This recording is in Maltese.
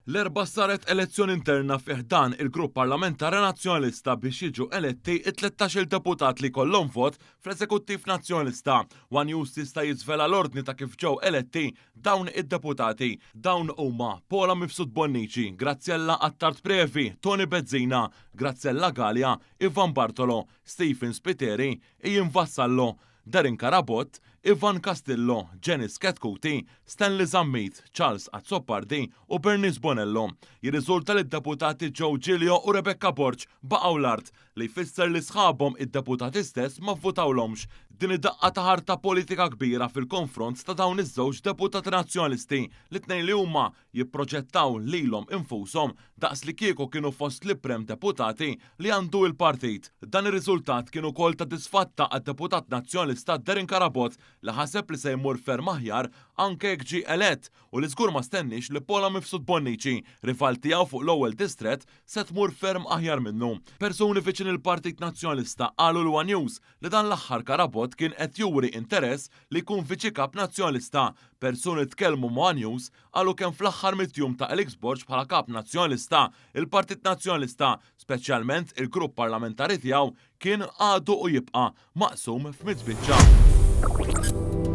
L-erba saret elezzjoni interna fih dan il-Grupp Parlamentari Nazzjonalista biex jiġu eletti 13 deputat li kollhom vot fl-Eżekuttiv Nazzjonalista. One News tista' jiżvela l-ordni ta' kif ġew eletti dawn id-deputati. Dawn huma Paula Mifsud Bonnici, Graziella Attard Previ, Tony Bezzina, Graziella Gallia, Ivan Bartolo, Stephen Spiteri, Ian Vassallo, Darin Karabot, Ivan Castillo, Janice Ketkuti, Stanley Zammit, Charles Azzopardi u Bernice Bonello. Jirriżulta li d-deputati Joe Giglio u Rebecca Borch baqgħu l-art li jfisser li sħabhom id-deputati stess ma vvutawlhomx. Din id-daqqa ta' ħarta politika kbira fil-konfront ta' dawn iż-żewġ deputati nazzjonalisti li tnejn li huma jipproġettaw lilhom infushom daqs li kieku kienu fost l-iprem deputati li għandu il-partit. Dan ir-riżultat kienu kol ta' disfatta għad-deputat nazzjonalista Darin Karabot li ħaseb li se jmur ferm aħjar anke jekk ġie elett u li żgur ma stennix li Paula Mifsud Bonnici, rival tiegħu fuq l-ewwel distret, se tmur ferm aħjar minnu. Persuni viċin il-Partit Nazzjonalista qalu l-One News li dan l-aħħar Karabot kien qed juri interess li jkun viċi kap nazzjonalista. Persuni tkellmu ma' One News qalu kemm fl-aħħar mit-tjum ta' Alex Borch bħala kap nazzjonalista, il-Partit Nazzjonalista, speċjalment il-grupp parlamentari tiegħu, kien għadu u jibqa' maqsum f'mitbiċċa.